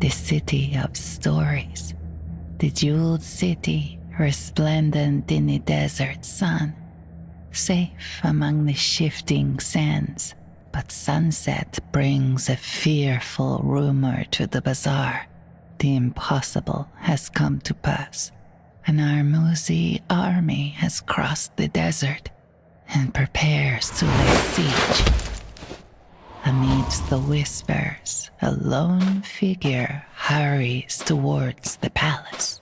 the city of stories, the jeweled city resplendent in the desert sun, safe among the shifting sands. But sunset brings a fearful rumor to the bazaar. The impossible has come to pass. An Armuzi army has crossed the desert and prepares to lay siege. Amidst the whispers, a lone figure hurries towards the palace.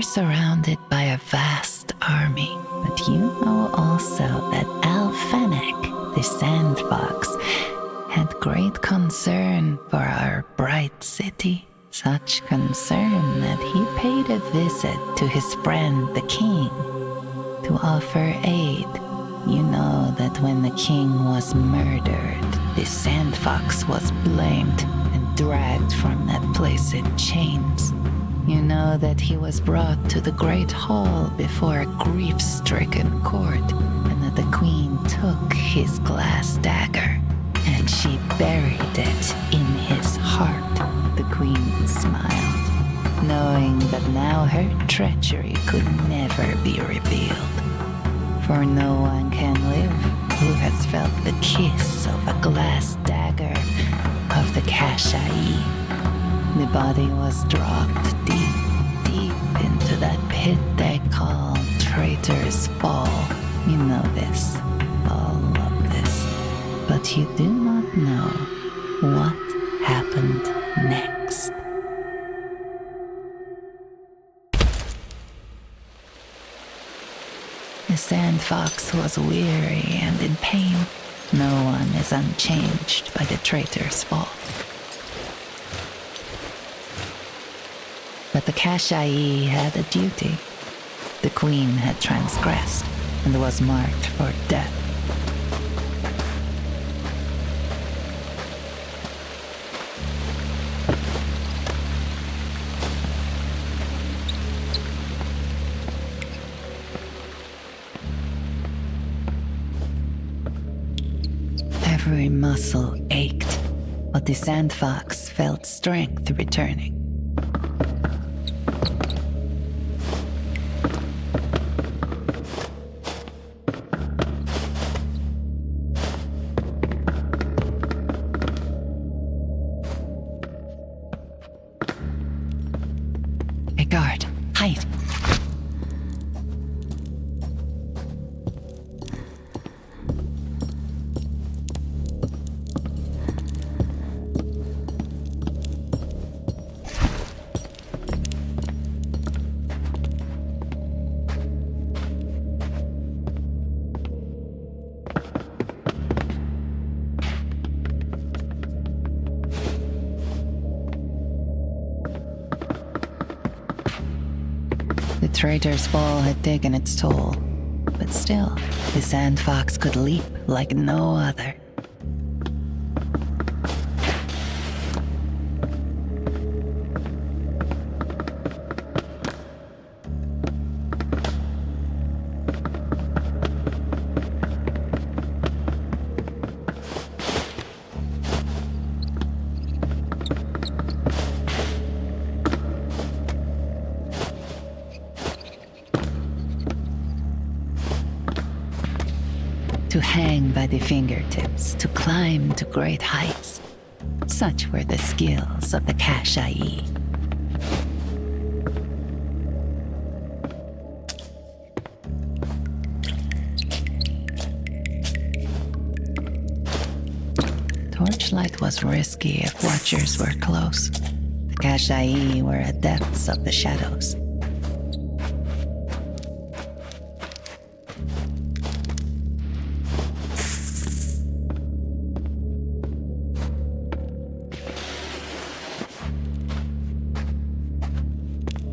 Surrounded by a vast army, but you know also that Alfenic, the Sandfox, had great concern for our bright city. Such concern that he paid a visit to his friend the king to offer aid. You know that when the king was murdered, the Sandfox was blamed and dragged from that place in chains. You know that he was brought to the great hall before a grief-stricken court, and that the queen took his glass dagger. and she buried it in his heart. The queen smiled, knowing that now her treachery could never be revealed. For no one can live who has felt the kiss of a glass dagger of the Kashai. The body was dropped deep, deep into that pit they call Traitor's Fall. You know this, all of this, but you do not know what happened next. The Sandfox was weary and in pain. No one is unchanged by the Traitor's Fall. But the Kashai had a duty. The queen had transgressed and was marked for death. Every muscle ached, but the Sandfox felt strength returning. A guard, hide! The Traitor's Fall had taken its toll, but still, the Sandfox could leap like no other. To hang by the fingertips, to climb to great heights. Such were the skills of the Kashai. Torchlight was risky if watchers were close. The Kashai were at depths of the shadows.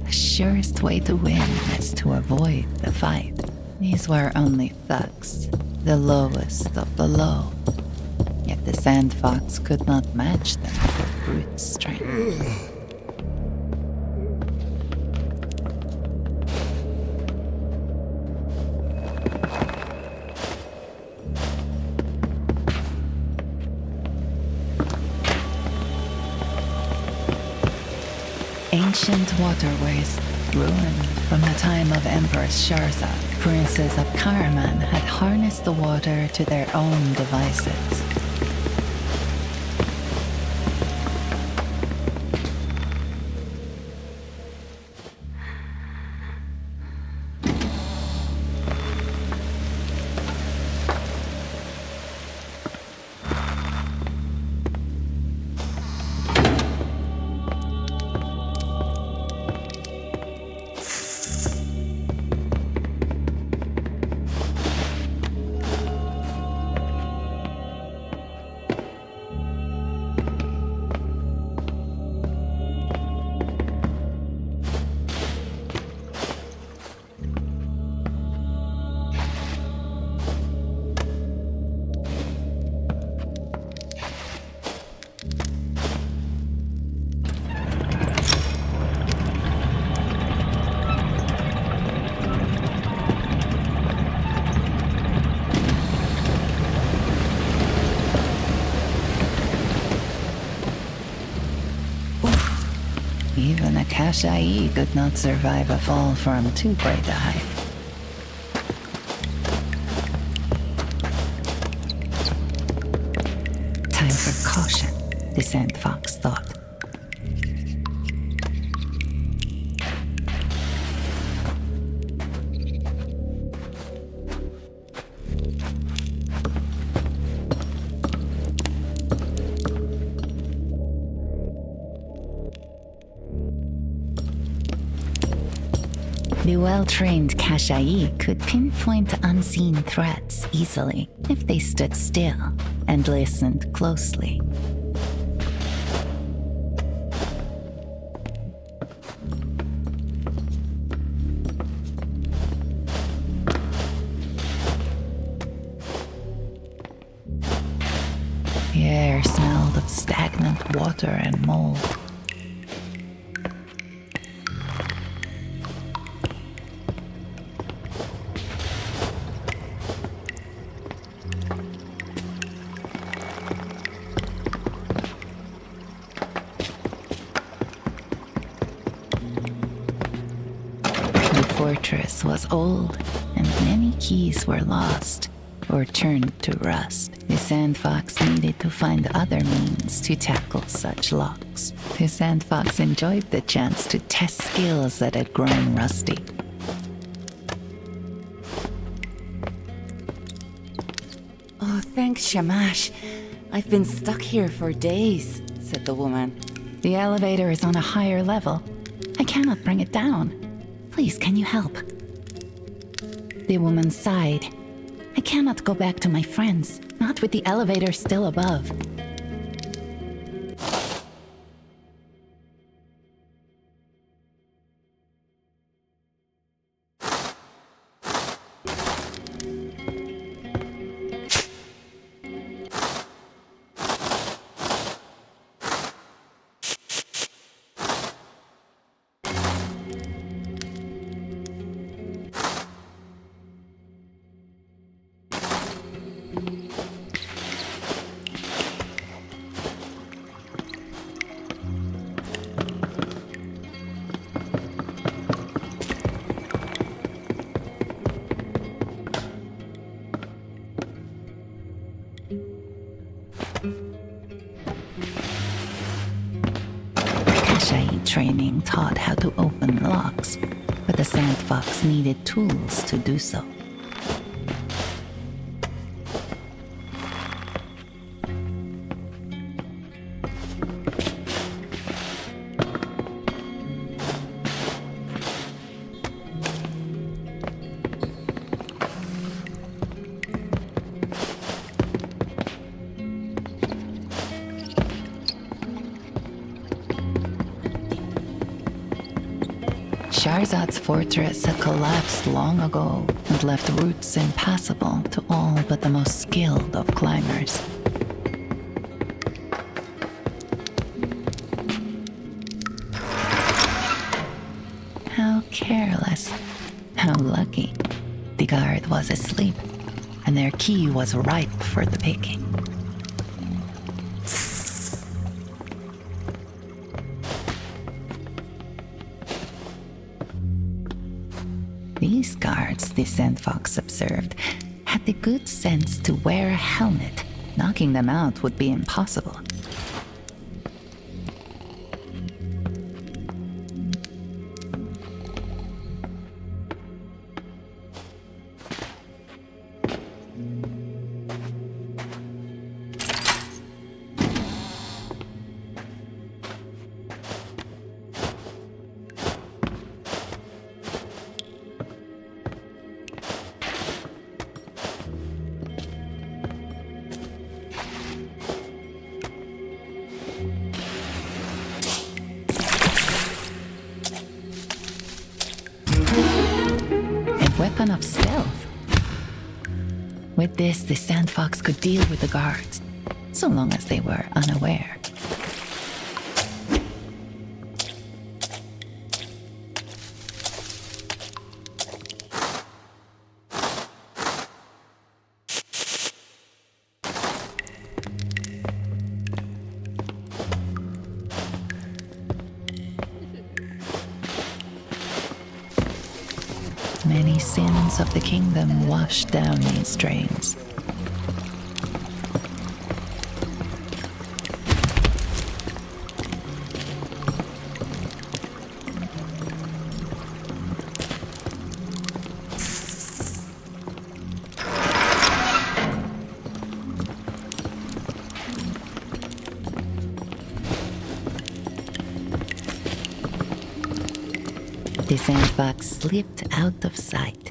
The surest way to win is to avoid the fight. These were only thugs, the lowest of the low. Yet the Sandfox could not match them for brute strength. Ancient waterways, ruined from the time of Empress Sharza, princes of Karaman had harnessed the water to their own devices. Kashai could not survive a fall from too great a height. Time for caution, the Sandfox thought. The well-trained Kashai could pinpoint unseen threats easily if they stood still and listened closely. The air smelled of stagnant water and mold. The fortress was old, and many keys were lost or turned to rust. The Sandfox needed to find other means to tackle such locks. The Sandfox enjoyed the chance to test skills that had grown rusty. Oh, thanks, Shamash. I've been stuck here for days, said the woman. The elevator is on a higher level. I cannot bring it down. Please, can you help? The woman sighed. I cannot go back to my friends, not with the elevator still above. Training taught how to open locks, but the Sandfox needed tools to do so. Sharzad's fortress had collapsed long ago and left routes impassable to all but the most skilled of climbers. How careless. How lucky. The guard was asleep, and their key was ripe for the picking. These guards, the Sandfox observed, had the good sense to wear a helmet. Knocking them out would be impossible. Weapon of stealth. With this, the Sandfox could deal with the guards, so long as they were unaware. Many sins of the kingdom washed down these drains. The sandfox slipped out of sight.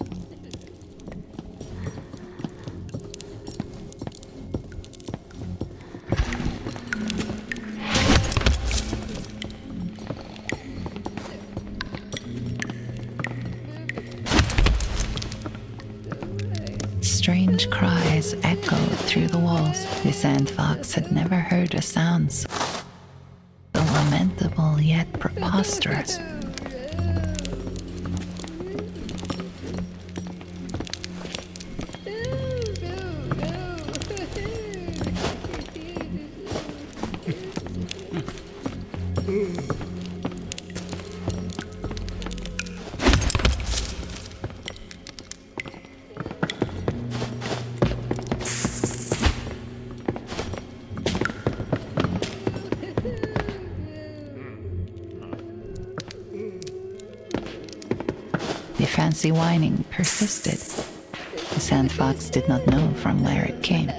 Strange cries echoed through the walls. The sandfox had never heard a sound so lamentable yet preposterous. The fancy whining persisted. The sandfox did not know from where it came.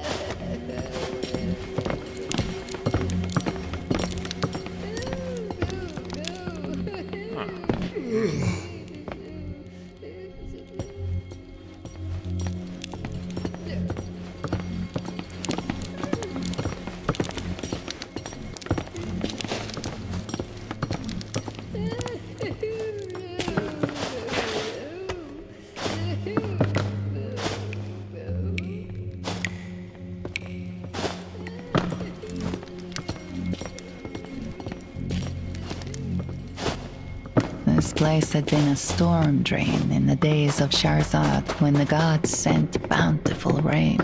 This place had been a storm drain in the days of Sharzad when the gods sent bountiful rain.